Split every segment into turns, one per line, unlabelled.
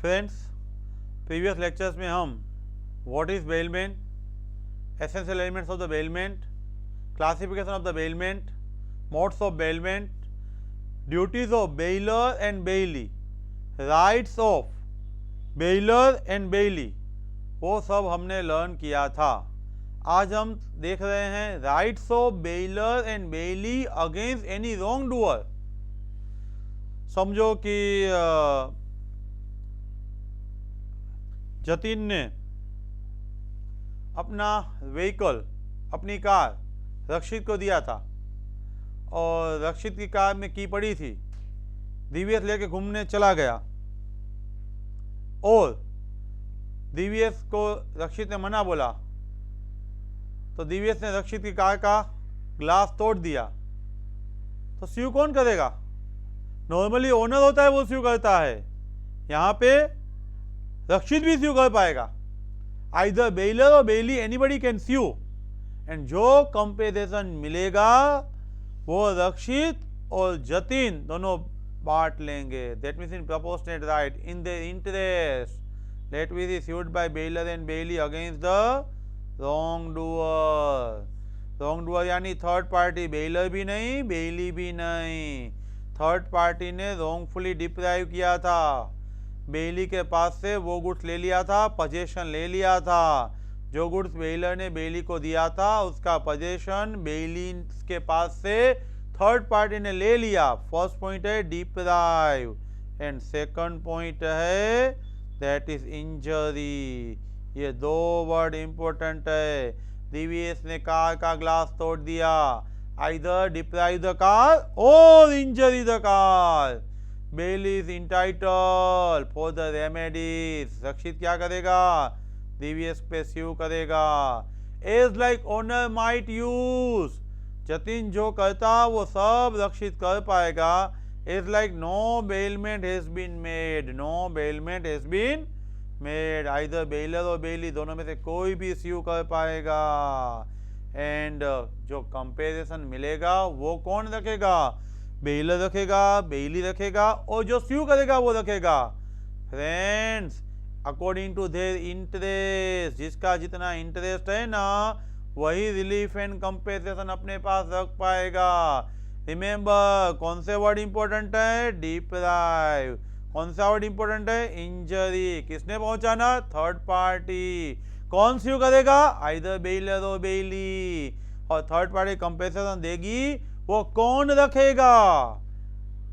Friends, previous lectures में हम what is bailment, essential elements of the bailment, classification of the bailment, modes of bailment, duties of bailor and bailee, rights of bailor and bailee, वो सब हमने learn किया था। आज हम देख रहे हैं rights of bailor and bailee against any wrong doer. समझो कि जतिन ने अपना व्हीकल, अपनी कार रक्षित को दिया था और रक्षित की कार में की पड़ी थी। दिव्यस लेके घूमने चला गया और दिव्यस को रक्षित ने मना बोला, तो दिव्यस ने रक्षित की कार का ग्लास तोड़ दिया। तो स्यू कौन करेगा? नॉर्मली ओनर होता है, वो स्यू करता है। यहाँ पे रक्षित भी स्यू कर पाएगा। आइदर बेलर और bailee, anybody can sue, and जो कंपेंसेशन मिलेगा वो रक्षित और जतिन दोनों बांट लेंगे। That means in proportionate right in the interest let be sued by bailor and bailee against the wrong doer. Wrong doer यानी थर्ड पार्टी, बेलर भी नहीं बेली भी नहीं। थर्ड पार्टी ने रॉन्गफुली डिप्राइव किया था, बेली के पास से वो गुड्स ले लिया था, पजेशन ले लिया था। जो गुड्स बेलर ने बेली को दिया था उसका पजेशन बेली के पास से थर्ड पार्टी ने ले लिया। फर्स्ट पॉइंट है डिप्राइव, एंड सेकंड पॉइंट है दैट इज इंजरी। ये दो वर्ड इंपॉर्टेंट है। दिव्यस ने कार का ग्लास तोड़ दिया, आइदर डिप्राइव द कार और injury the car. Bailee is entitled for the remedies. Rakshit क्या करेगा? दिव्यस पे स्यू करेगा। As like owner might use, Jatin जो करता वो सब रक्षित कर पाएगा। As like no bailment has been made, no bailment has been made. Either bailor और बेली दोनों में से कोई भी स्यू कर पाएगा। एंड जो कंपेरिजन मिलेगा वो कौन रखेगा? बेलर रखेगा, बेली रखेगा, और जो स्यू करेगा वो रखेगा। Friends, according to their interest, जिसका जितना इंटरेस्ट है ना वही रिलीफ एंड कंपेंसेशन अपने पास रख पाएगा। रिमेंबर, कौन से वर्ड इंपॉर्टेंट है? डिप्राइव। कौन सा वर्ड इंपॉर्टेंट है? इंजरी। किसने पहुंचाना? Third party. कौन स्यू करेगा? आइदर बेलर और बेली। और थर्ड पार्टी कंपेंसेशन देगी वो कौन रखेगा?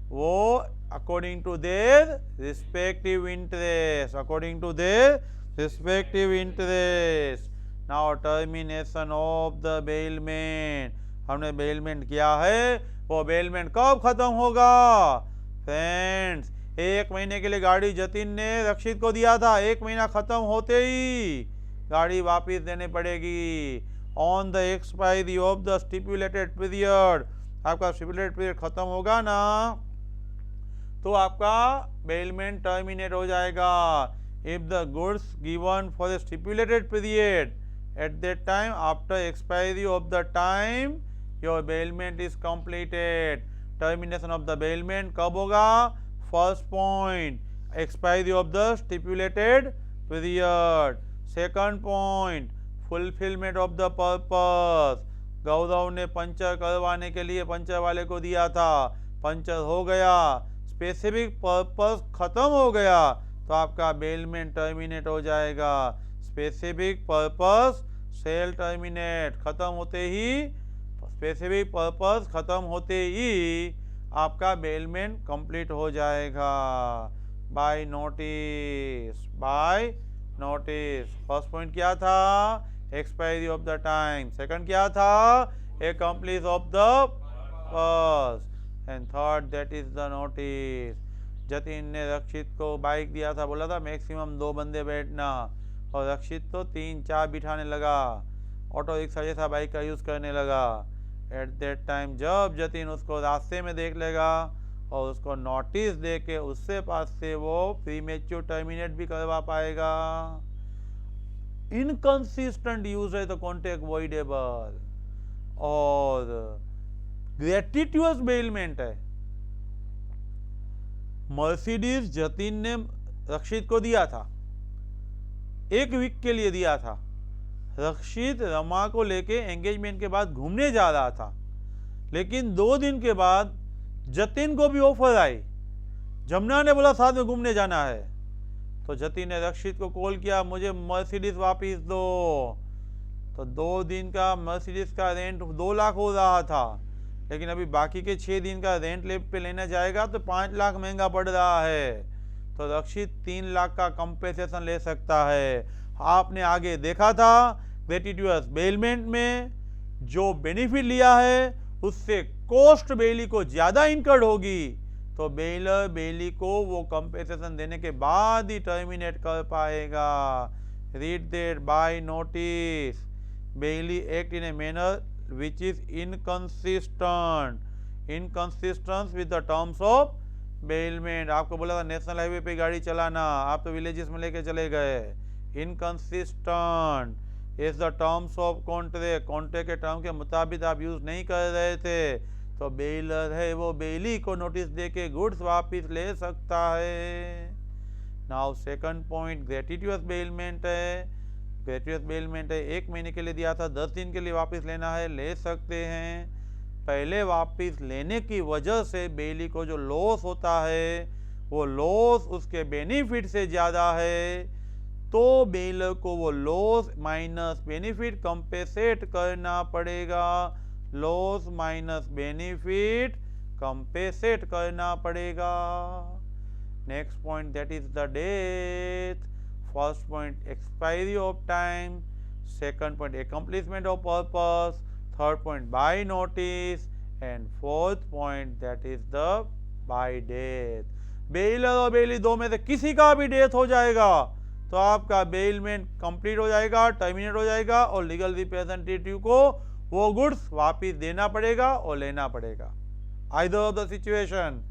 वो according to their respective interest, according to their respective interest. Now termination of the bailment. हमने बेलमेंट किया है, वो बेलमेंट कब खत्म होगा? फ्रेंड्स, 1 महीने के लिए गाड़ी जतिन ने रक्षित को दिया था, 1 महीना खत्म होते ही गाड़ी वापस देने पड़ेगी। On the expiry of the stipulated period, आपका स्टिपुलेटेड पीरियड खत्म होगा ना तो आपका बेलमेंट टर्मिनेट हो जाएगा। If the goods given for the stipulated period at that time, after expiry of the time your bailment is completed. Termination of the bailment कब होगा? First point, expiry of the stipulated period. Second point, fulfilment of the purpose. Gaurav ने puncture करवाने के लिए puncture वाले को दिया था, पंचर हो गया, स्पेसिफिक पर्पस खत्म हो गया तो आपका बेलमेंट टर्मिनेट हो जाएगा। स्पेसिफिक पर्पस सेल टर्मिनेट, खत्म होते ही, स्पेसिफिक पर्पस खत्म होते ही आपका बेलमेंट कंप्लीट हो जाएगा। By notice, by notice. First point क्या था? Expiry of the time. Second क्या था? Accomplish of the purpose. And third that is the notice. Jatin ने रक्षित को बाइक दिया था, बोला था मैक्सिमम 2 बंदे बैठना, और रक्षित तो 3-4 बिठाने लगा, ऑटो रिक्शा जैसा बाइक का यूज करने लगा। एट दैट टाइम जब जतिन उसको रास्ते में देख लेगा और उसको नोटिस दे के उससे पास से वो प्रीमेच्योर टर्मिनेट भी करवा पाएगा। इनकंसिस्टेंट यूज है तो कॉन्टेक्ट वॉइडेबल, और ग्रेटिट्यूअस बेलमेंट है। मर्सिडीज जतिन ने रक्षित को दिया था, 1 वीक के लिए दिया था। रक्षित रमा को लेके एंगेजमेंट के बाद घूमने जा रहा था, लेकिन 2 दिन के बाद जतिन को भी ऑफर आई। जमुना ने बोला साथ में घूमने जाना है, तो जतिन ने रक्षित को कॉल किया, मुझे मर्सिडीज वापिस दो। तो 2 दिन का मर्सिडीज का रेंट 2 लाख हो रहा था, लेकिन अभी बाकी के 6 दिन का रेंट पे लेने जाएगा तो 5 लाख महंगा पड़ रहा है। तो रक्षित 3 लाख का कंपेंसेशन ले सकता है। आपने आगे देखा था ग्रेटिट्यूअस बेलमेंट में जो बेनिफिट लिया है उससे कॉस्ट बेली को ज्यादा इनकर्ड होगी, तो बेलर बेली को वो कंपेंसेशन देने के बाद ही टर्मिनेट कर पाएगा। Read that by notice bailee act in a manner which is inconsistent with the terms of bailment। आपको बोला था नेशनल हाईवे पे गाड़ी चलाना, आप तो विलेजेस में लेके चले गए। Inconsistent is the terms of contract, contract के टर्म के मुताबिक आप यूज नहीं कर रहे थे, तो बेलर है वो बेली को नोटिस देके गुड्स वापिस ले सकता है। नाउ सेकंड पॉइंट ग्रेटिट्यूअस बेलमेंट है। ग्रेटिट्यूअस बेलमेंट है 1 महीने के लिए दिया था, 10 दिन के लिए वापस लेना है, ले सकते हैं। पहले वापस लेने की वजह से बेली को जो लॉस होता है वो लॉस उसके बेनिफिट से ज़्यादा है, तो बेलर को वो लॉस माइनस बेनिफिट कंपेसेट करना पड़ेगा। लॉस माइनस बेनिफिट कंपेसेट करना पड़ेगा। Next point that is the death. First point expiry of time, second point accomplishment of purpose, third point by notice, and fourth point that is the by death। Baler और बेली 2 में से किसी का भी death हो जाएगा तो आपका बेलमेंट कंप्लीट हो जाएगा, टर्मिनेट हो जाएगा, और लीगल रिप्रेजेंटेटिव को वो गुड्स वापिस देना पड़ेगा और लेना पड़ेगा। Either of the situation,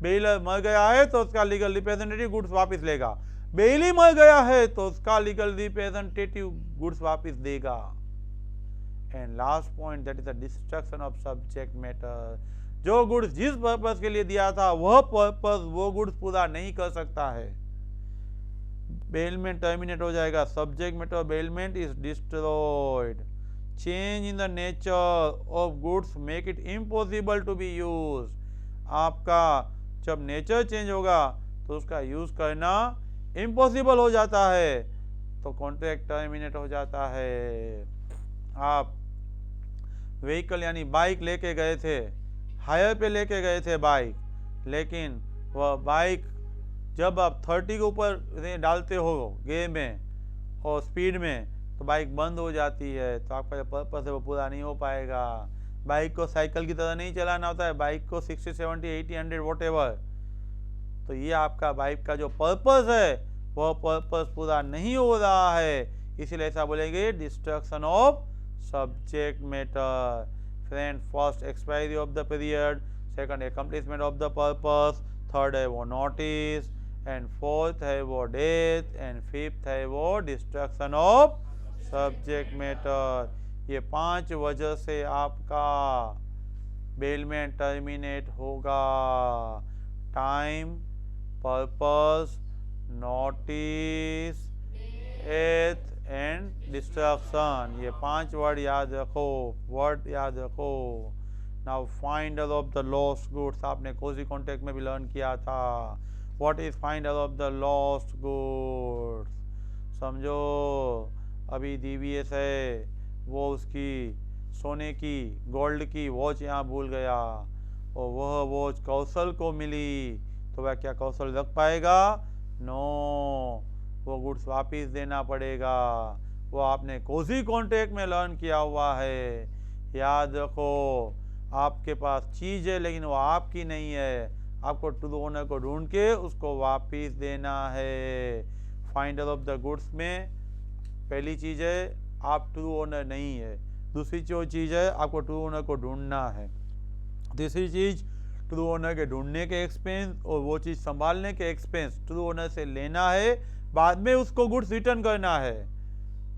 baler मर गया है तो उसका लीगल रिप्रेजेंटेटिव गुड्स वापिस लेगा, बेली मर गया है तो उसका लीगल रिप्रेजेंटेटिव गुड्स वापिस देगा। And last point that is the destruction of subject matter. जो गुड्स जिस पर्पस के लिए दिया था वह पर्पस वो गुड्स पूरा नहीं कर सकता है, बेलमेंट टर्मिनेट हो जाएगा। Subject matter bailment is destroyed. Change in the nature of goods make it impossible to be use. आपका जब नेचर चेंज होगा तो उसका यूज करना इम्पॉसिबल हो जाता है, तो कॉन्ट्रैक्ट टर्मिनेट हो जाता है। आप व्हीकल यानी बाइक लेके गए थे, हायर पे लेके गए थे बाइक, लेकिन वह बाइक जब आप 30 के ऊपर डालते हो गियर में और स्पीड में तो बाइक बंद हो जाती है, तो आपका जो पर्पस है वो पूरा नहीं हो पाएगा। बाइक को साइकिल की तरह नहीं चलाना होता है, बाइक को 60, 70, 80, 100 वॉटेवर। तो ये आपका बाइक का जो पर्पस है वह पर्पस पूरा नहीं हो रहा है, इसीलिए ऐसा बोलेंगे destruction of subject matter. Friend, first expiry of the period, second accomplishment of the purpose, third है वो नोटिस, एंड फोर्थ है वो डेथ, एंड फिफ्थ है वो डिस्ट्रक्शन ऑफ सब्जेक्ट मैटर। ये 5 वजह से आपका बेलमेंट टर्मिनेट होगा। टाइम, पर्पस, नोटिस, एथ एंड डिस्ट्रक्शन, ये 5 वर्ड याद रखो, वर्ड याद रखो। Now finder of the lost goods, आपने कोजी कॉन्टेक्ट में भी लर्न किया था। What is finder of the lost goods? समझो, अभी डीवीएस है, वो उसकी सोने की गोल्ड की वॉच यहाँ भूल गया और वह वॉच कौशल को मिली, तो वह क्या कौशल रख पाएगा? नो, वो गुड्स वापिस देना पड़ेगा। वो आपने कोजी कॉन्ट्रैक्ट में लर्न किया हुआ है। याद रखो, आपके पास चीज़ है लेकिन वो आपकी नहीं है, आपको टू द ओनर को ढूंढ के उसको वापिस देना है। फाइंडर ऑफ द गुड्स में पहली चीज़ है आप टू ओनर नहीं है, दूसरी जो चीज़ है आपको टू ओनर को ढूंढना है, तीसरी चीज़ टू ओनर के ढूंढने के एक्सपेंस और वो चीज़ संभालने के एक्सपेंस टू ओनर से लेना है, बाद में उसको गुड्स रिटर्न करना है।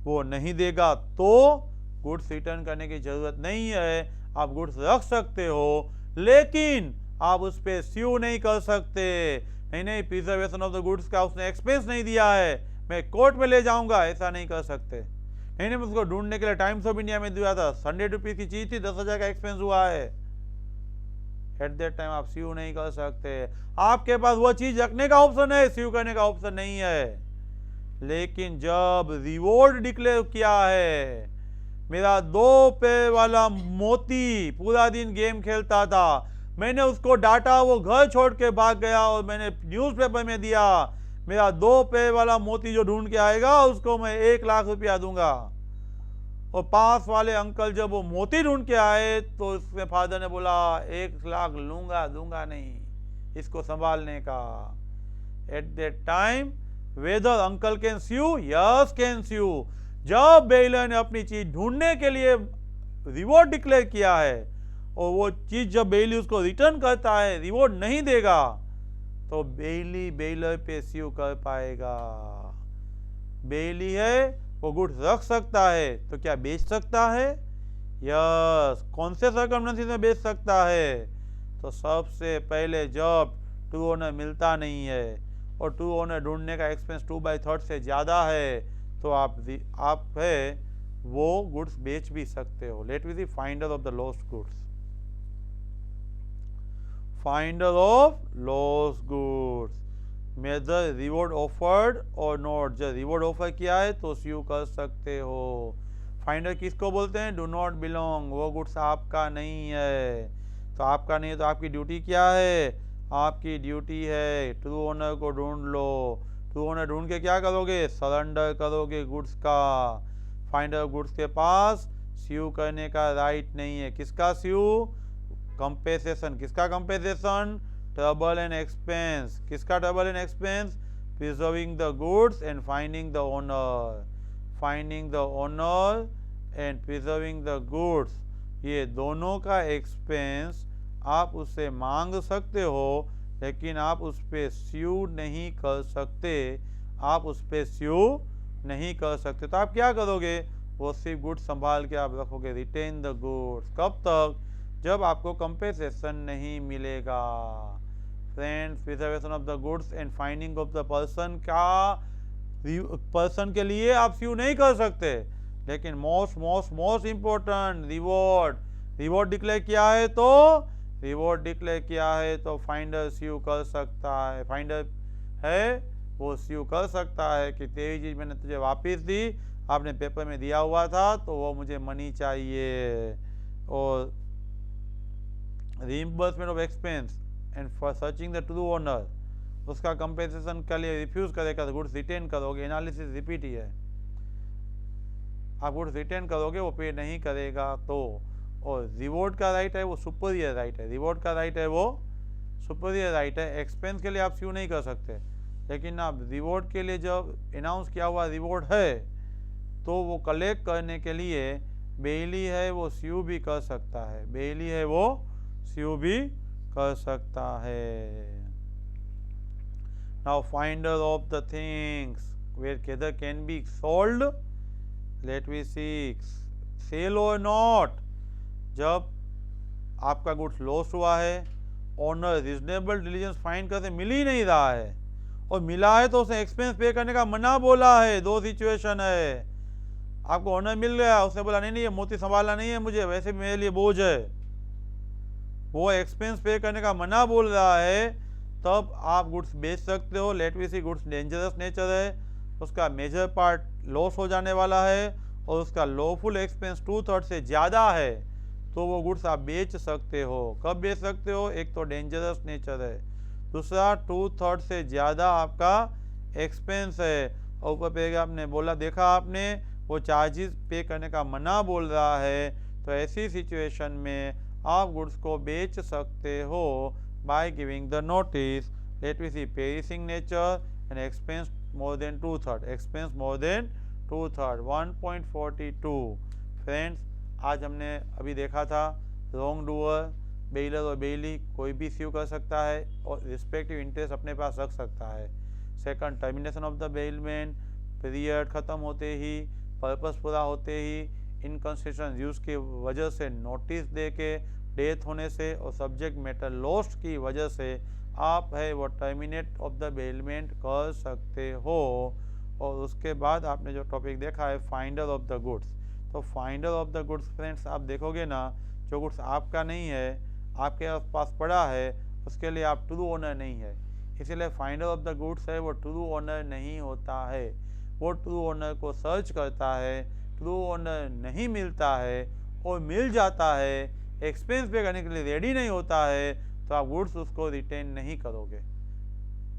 वो नहीं देगा तो गुड्स रिटर्न करने की ज़रूरत नहीं है, आप गुड्स रख सकते हो लेकिन आप उस पर स्यू नहीं कर सकते, नहीं प्रिजर्वेशन ऑफ द गुड्स का उसने एक्सपेंस नहीं दिया है, मैं कोर्ट में ले जाऊंगा, ऐसा नहीं कर सकते। नहीं मैं उसको ढूंढने के लिए टाइम्स ऑफ इंडिया में दिया था, 100 रुपीज की चीज थी, 10,000 का एक्सपेंस हुआ है, एट दैट टाइम आप स्यू नहीं कर सकते। आपके पास वो चीज रखने का ऑप्शन है, स्यू करने का ऑप्शन नहीं है। लेकिन जब रिवॉर्ड डिक्लेयर किया है, मेरा 2 पैर वाला मोती पूरा दिन गेम खेलता था, मैंने उसको डांटा, वो घर छोड़ के भाग गया और मैंने न्यूज़पेपर में दिया, मेरा 2 पैर वाला मोती जो ढूंढ के आएगा उसको मैं 1 लाख रुपया दूंगा। और पास वाले अंकल जब वो मोती ढूंढ के आए तो उसके फादर ने बोला 1 लाख लूंगा, दूंगा नहीं, इसको संभालने का। At that time whether uncle can sue, yes can sue. जब बेलर ने अपनी चीज ढूंढने के लिए रिवॉर्ड डिक्लेयर किया है और वो चीज जब बेली उसको रिटर्न करता है, रिवॉर्ड नहीं देगा, तो बेली बेलर पे स्यू कर पाएगा। बेली है वो गुड्स रख सकता है, तो क्या बेच सकता है? यस। कौन से सर्कमस्टेंसेस में बेच सकता है? तो सबसे पहले जब ट्रू ओनर मिलता नहीं है और ट्रू ओनर ढूंढने का एक्सपेंस 2/3 से ज्यादा है, तो आप है वो गुड्स बेच भी सकते हो। Let me see finder of the lost goods. Finder of lost goods, major reward offered और नॉट। जब रिवॉर्ड ऑफर किया है तो स्यू कर सकते हो। फाइंडर किसको बोलते हैं? डू नॉट बिलोंग, वो गुड्स आपका नहीं है। तो आपका नहीं है तो आपकी ड्यूटी क्या है? आपकी ड्यूटी है ट्रू ओनर को ढूंढ लो। ट्रू ओनर ढूंढ के क्या करोगे? सरेंडर करोगे गुड्स का। फाइंडर गुड्स के पास स्यू करने का राइट नहीं है। किसका स्यू? कंपेसेशन। किसका कंपेसेशन? Trouble and expense. किसका trouble and expense? Preserving the goods and finding the owner. Finding the owner and preserving the goods, ये दोनों का एक्सपेंस आप उससे मांग सकते हो, लेकिन आप उस पर स्यू नहीं कर सकते। आप उस पर स्यू नहीं कर सकते। तो आप क्या करोगे? वो सिर्फ गुड्स संभाल के आप रखोगे, रिटेन द गुड्स। कब तक? जब आपको कंपेसेशन नहीं मिलेगा। Friends, preservation of the goods and finding of the person का पर्सन के लिए आप स्यू नहीं कर सकते, लेकिन most important reward. Reward declare किया है तो रिवॉर्ड डिक्लेयर किया है तो फाइंडर स्यू कर सकता है। फाइंडर है वो स्यू कर सकता है कि तेरी चीज मैंने तुझे वापस दी, आपने पेपर में दिया हुआ था तो वो मुझे मनी चाहिए। और reimbursement of expense and for searching the true owner, उसका कंपेंसेशन के लिए रिफ्यूज करेगा तो गुड्स रिटेन करोगे। एनालिसिस रिपीट ही है, आप गुड्स रिटेन करोगे, वो पे नहीं करेगा तो। और रिवॉर्ड का राइट है वो सुपीरियर राइट है। रिवॉर्ड का राइट है वो सुपीरियर राइट है। एक्सपेंस के लिए आप स्यू नहीं कर सकते, लेकिन आप रिवॉर्ड के लिए जब अनाउंस किया हुआ रिवॉर्ड है तो वो कलेक्ट करने के लिए बेली है वो स्यू भी कर सकता है। बेली है वो स्यू भी कर सकता है। Now finder of the things whether can be sold. Let me see, sell or not. जब आपका गुड्स लॉस हुआ है, ओनर रीजनेबल डिलीजेंस फाइंड करके मिल ही नहीं रहा है, और मिला है तो उसने एक्सपेंस पे करने का मना बोला है। दो सिचुएशन है, आपको ओनर मिल गया, उसने बोला नहीं ये मोती संभालना नहीं है मुझे, वैसे भी मेरे लिए बोझ है, वो एक्सपेंस पे करने का मना बोल रहा है, तब आप गुड्स बेच सकते हो। Let we see, goods dangerous nature है, उसका मेजर पार्ट लॉस हो जाने वाला है और उसका लॉफुल एक्सपेंस 2/3 से ज़्यादा है, तो वो गुड्स आप बेच सकते हो। कब बेच सकते हो? एक तो डेंजरस नेचर है, दूसरा 2/3 से ज़्यादा आपका एक्सपेंस है, और ऊपर पे आपने बोला देखा आपने वो चार्जेस पे करने का मना बोल रहा है, तो ऐसी सिचुएशन में आप गुड्स को बेच सकते हो by giving the notice. Let me see, perishing nature and expense more than 2/3, expense more than 2/3, 1.42। Friends, आज हमने अभी देखा था रॉन्ग डूअर, बेलर और बेली कोई भी स्यू कर सकता है और रिस्पेक्टिव इंटरेस्ट अपने पास रख सकता है। Second, termination of the bailment, period ख़त्म होते ही, पर्पस पूरा होते ही, इनकंसिस्टेंट यूज़ की वजह से नोटिस दे के, डेथ होने से और सब्जेक्ट मैटर लॉस्ट की वजह से आप है वो टर्मिनेट ऑफ द बेलमेंट कर सकते हो। और उसके बाद आपने जो टॉपिक देखा है फाइंडर ऑफ द गुड्स, तो finder of the goods friends आप देखोगे ना, जो गुड्स आपका नहीं है, आपके पास पड़ा है, उसके लिए आप ट्रू ओनर नहीं है, इसीलिए फाइंडर ऑफ द गुड्स है वो ट्रू ओनर नहीं होता है। वो ट्रू ओनर को सर्च करता है, ट्रू ओनर नहीं मिलता है, और मिल जाता है, एक्सपेंस पे करने के लिए रेडी नहीं होता है, तो आप गुड्स उसको रिटेन नहीं करोगे,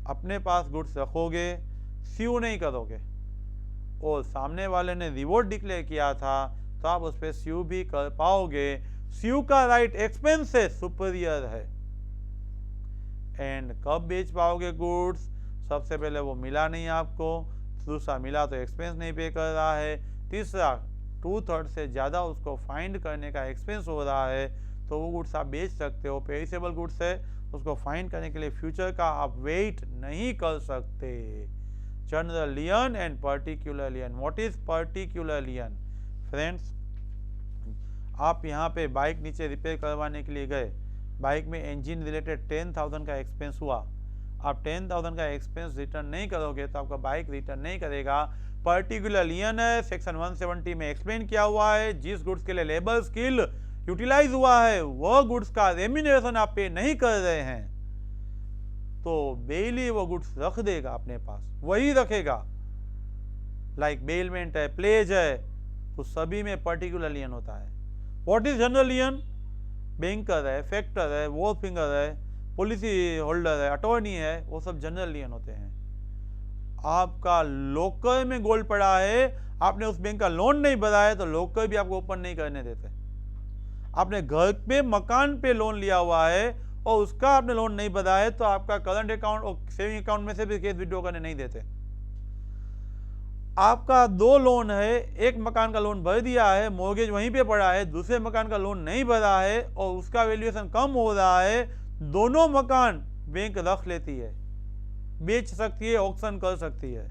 अपने पास गुड्स रखोगे, स्यू नहीं करोगे। और सामने वाले ने रिवॉर्ड डिक्लेयर किया था तो आप उस पर स्यू भी कर पाओगे। स्यू का राइट एक्सपेंस से सुपीरियर है। एंड कब बेच पाओगे गुड्स? सबसे पहले वो मिला नहीं आपको, दूसरा मिला तो एक्सपेंस नहीं पे कर रहा है, तीसरा 2/3 से ज़्यादा उसको फाइंड करने का एक्सपेंस हो रहा है, तो वो गुड्स आप बेच सकते हो। पेरिसेबल गुड्स है, उसको फाइंड करने के लिए फ्यूचर का आप वेट नहीं कर सकते। General lien and particular lien. What is particular lien? Friends, आप यहाँ पे बाइक नीचे रिपेयर करवाने के लिए गए, बाइक में इंजन रिलेटेड 10,000 का एक्सपेंस हुआ, आप 10,000 का एक्सपेंस रिटर्न नहीं करोगे तो आपका बाइक रिटर्न नहीं करेगा। पर्टिकुलर लियन है, सेक्शन 170 में एक्सप्लेन किया हुआ है, जिस गुड्स के लिए लेबर स्किल यूटिलाइज हुआ है वह गुड्स का रेम्यूनरेशन आप पे नहीं कर रहे हैं, तो बेली वो गुड्स रख देगा अपने पास, वही रखेगा। लाइक बेलमेंट है, प्लेज है, तो सभी में पर्टिकुलर लियन होता है। What is general lien? Banker है, फैक्टर है, वॉल फिंगर है, पॉलिसी होल्डर है, अटॉर्नी है, वो सब जनरल लियन होते हैं। आपका लोकर में गोल्ड पड़ा है, आपने उस बैंक का लोन नहीं भरा है, तो लोकर भी आपको ओपन नहीं करने देते। आपने घर पे, मकान पे लोन लिया हुआ है और उसका आपने लोन नहीं भरा है, तो आपका करंट अकाउंट और सेविंग अकाउंट में से भी केस विड्रॉ करने नहीं देते। आपका 2 लोन है, एक मकान का लोन भर दिया है, मॉर्गेज वहीं पे पड़ा है, दूसरे मकान का लोन नहीं भरा है और उसका वैल्यूएशन कम हो रहा है, दोनों मकान बैंक रख लेती है, बेच सकती है, ऑक्शन कर सकती है।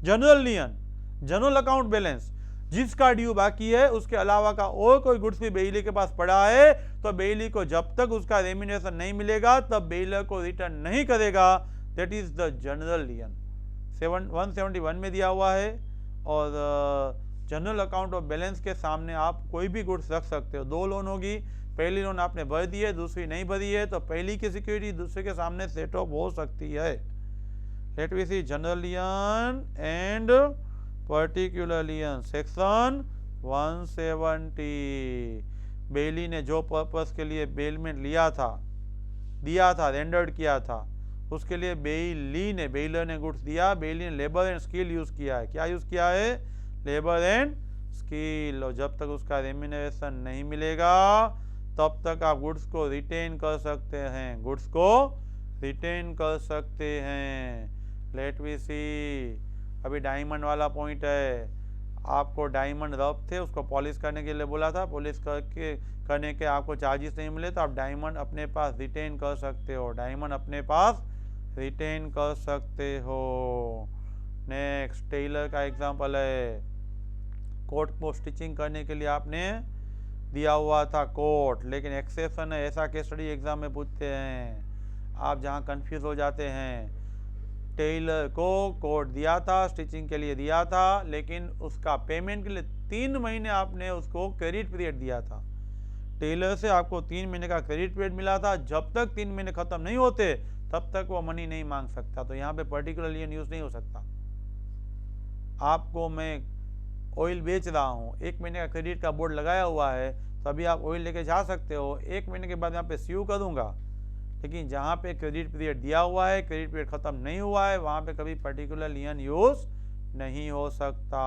General lien, general account balance, जिसका ड्यू बाकी है उसके अलावा का और कोई गुड्स भी बेइली के पास पड़ा है, तो बेइली को जब तक उसका रेम्यूनरेशन नहीं मिलेगा तब बेइलर को रिटर्न नहीं करेगा। दैट इज द जनरल लियन, 171 में दिया हुआ है। और जनरल अकाउंट ऑफ बैलेंस के सामने आप कोई भी गुड्स रख सकते हो। 2 लोन होगी, पहली लोन आपने भर दी है, दूसरी नहीं भरी है, तो पहली की सिक्योरिटी दूसरे के सामने सेट ऑफ हो सकती है। Let we see general lien and particular lien, section 170। Bailee ने जो पर्पस के लिए बेलमेंट लिया था, दिया था, रेंडर्ड किया था, उसके लिए बेली ने, बेलर ने गुड्स दिया, बेली ने लेबर एंड स्किल यूज किया है। क्या यूज किया है? Labour and skill. और जब तक उसका रेम्यूनरेशन नहीं मिलेगा तब तक आप गुड्स को रिटेन कर सकते हैं, गुड्स को रिटेन कर सकते हैं। लेट वी सी, अभी डायमंड वाला पॉइंट है। आपको डायमंड रफ थे, उसको पॉलिश करने के लिए बोला था, पॉलिश करने के आपको चार्जेस नहीं मिले, तो आप डायमंड अपने पास रिटेन कर सकते हो, डायमंड अपने पास रिटेन कर सकते हो। नेक्स्ट, टेलर का एग्जांपल है। कोट को स्टिचिंग करने के लिए आपने दिया हुआ था कोट, लेकिन एक्सेप्शन है, ऐसा केस स्टडी एग्जाम में पूछते हैं, आप जहां कंफ्यूज हो जाते हैं। टेलर को कोट दिया था, स्टिचिंग के लिए दिया था, लेकिन उसका पेमेंट के लिए 3 महीने आपने उसको क्रेडिट पीरियड दिया था। टेलर से आपको 3 महीने का क्रेडिट पीरियड मिला था, जब तक 3 महीने खत्म नहीं होते तब तक वो मनी नहीं मांग सकता। तो यहाँ पे पर्टिकुलर लियन यूज नहीं हो सकता। आपको मैं ऑयल बेच रहा हूँ, 1 महीने का क्रेडिट का बोर्ड लगाया हुआ है, तो अभी आप ऑयल लेके जा सकते हो, 1 महीने के बाद यहाँ पे स्यू करूँगा, लेकिन जहाँ पे क्रेडिट पीरियड दिया हुआ है, क्रेडिट पीरियड खत्म नहीं हुआ है, वहाँ पे कभी पर्टिकुलर लियन यूज नहीं हो सकता।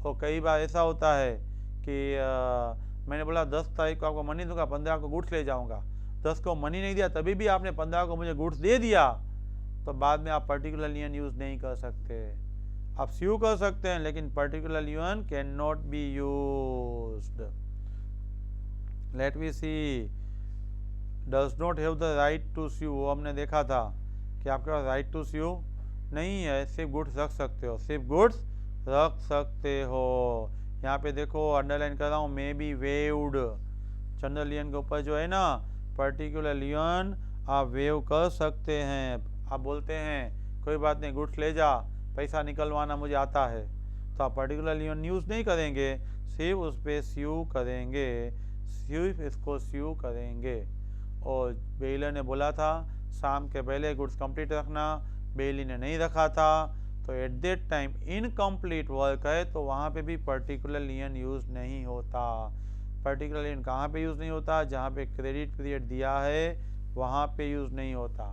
और कई बार ऐसा होता है कि मैंने बोला 10 तारीख को आपको मनी दूंगा, 15 को गुड्स ले जाऊंगा, 10 को मनी नहीं दिया, तभी भी आपने 15 को मुझे गुड्स दे दिया, तो बाद में आप पर्टिकुलर लियन यूज नहीं कर सकते। आप स्यू कर सकते हैं, लेकिन particular lien can not be used. Let we see, does not have the right to sue, वो हमने देखा था कि आपके पास राइट टू स्यू नहीं है, सिर्फ गुड्स रख सकते हो, सिर्फ गुड्स रख सकते हो। यहाँ पे देखो अंडरलाइन कर रहा हूँ, मे बी वेव्ड। जनरल लियन के ऊपर जो है ना, पर्टिकुलर लियन आप वेव कर सकते हैं। आप बोलते हैं कोई बात नहीं, गुड्स ले जा, पैसा निकलवाना मुझे आता है, तो आप पर्टिकुलर लियन यूज़ नहीं करेंगे, सिर्फ उस पर स्यू करेंगे, सिर्फ इसको स्यू करेंगे। और बेइलर ने बोला था शाम के पहले गुड्स कंप्लीट रखना, बेइली ने नहीं रखा था, तो eight that time incomplete work है, तो वहाँ पे भी पर्टिकुलर लियन यूज़ नहीं होता। पर्टिकुलर लियन कहाँ पे यूज़ नहीं होता? जहाँ पे क्रेडिट पीरियड दिया है वहाँ पे यूज़ नहीं होता।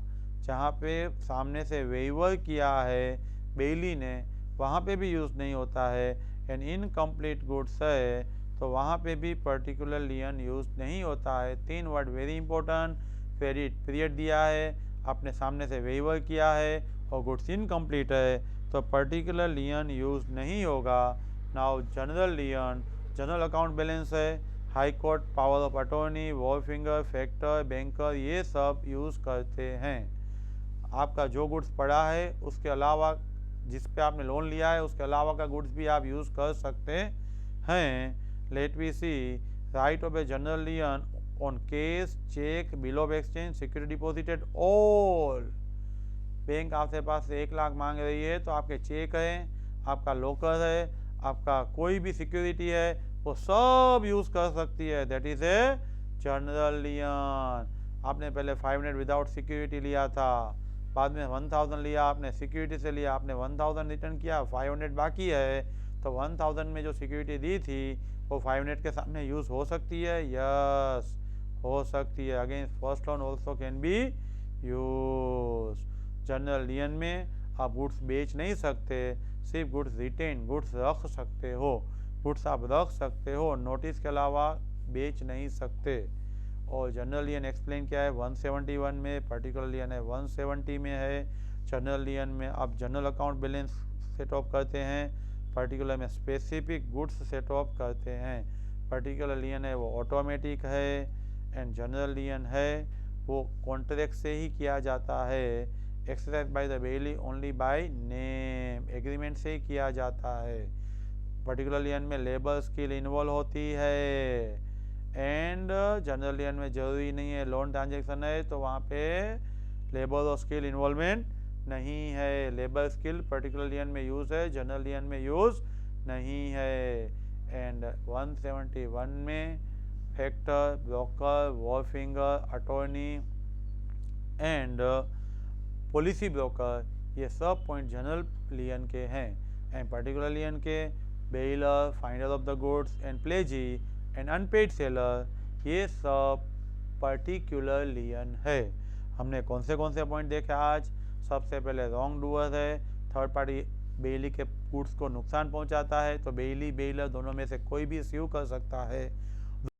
जहाँ पे सामने से वेवर किया है बेइली ने, वहाँ पे भी यूज़ नहीं होता है। एंड इनकम्प्लीट गुड्स है तो वहाँ पे भी पर्टिकुलर लियन यूज़ नहीं होता है। 3 word very important. Credit period दिया है, आपने सामने से वेवर किया है और गुड्स इनकम्प्लीट है, तो पर्टिकुलर लियन यूज़ नहीं होगा। Now general lien, general account balance है, high court, power of attorney, wharfinger, factor, banker, ये सब यूज़ करते हैं। आपका जो गुड्स पड़ा है उसके अलावा, जिस पे आपने लोन लिया है उसके अलावा का गुड्स भी आप यूज़ कर सकते हैं। Let we see right of a general lien on case, cheque, bill of exchange, security deposited all. Bank आपसे पास 1 लाख मांग रही है तो आपके चेक है, आपका लोकर है, आपका कोई भी सिक्योरिटी है, वो सब यूज़ कर सकती है। That is a general lien. आपने पहले 500 विदाउट सिक्योरिटी लिया था, बाद में 1000 लिया, आपने सिक्योरिटी से लिया, आपने 1000 रिटर्न किया, 500 बाकी है, तो 1000 में जो सिक्योरिटी दी थी वो 500 के सामने यूज़ हो सकती है। यस, हो सकती है। Against first loan also can be use. General lien में आप गुड्स बेच नहीं सकते, सिर्फ गुड्स रिटेन, गुड्स रख सकते हो, गुड्स आप रख सकते हो, नोटिस के अलावा बेच नहीं सकते। और जनरल लियन एक्सप्लेन क्या है 171 में, पर्टिकुलर लियन है 170 में है। जनरल लियन में आप general account balance set of करते हैं, पर्टिकुलर में स्पेसिफिक गुड्स सेट ऑफ करते हैं। पर्टिकुलर लियन है वो ऑटोमेटिक है, एंड जनरल लियन है वो कॉन्ट्रैक्ट से ही किया जाता है, exercise by the Beili only by name, agreement से ही किया जाता है। पर्टिकुलर लियन में लेबर स्किल इन्वॉल्व होती है, एंड जनरल लियन में ज़रूरी नहीं है, लोन ट्रांजेक्शन है तो वहाँ पे लेबर और स्किल इन्वॉल्वमेंट नहीं है। लेबर स्किल पर्टिकुलर लियन में यूज़ है, जनरल लियन में यूज़ नहीं है। एंड 171 में factor, broker, war finger, attorney and policy broker, ये सब पॉइंट जनरल लियन के हैं। एंड पर्टिकुलर लियन के bailor, finder of the goods and pledgee and unpaid seller, ये सब पर्टिकुलर लियन है। हमने कौन से पॉइंट देखे आज? सबसे पहले रॉन्ग डूअर है, थर्ड पार्टी बेइली के गुड्स को नुकसान पहुंचाता है तो बेइली बेइलर दोनों में से कोई भी स्यू कर सकता है।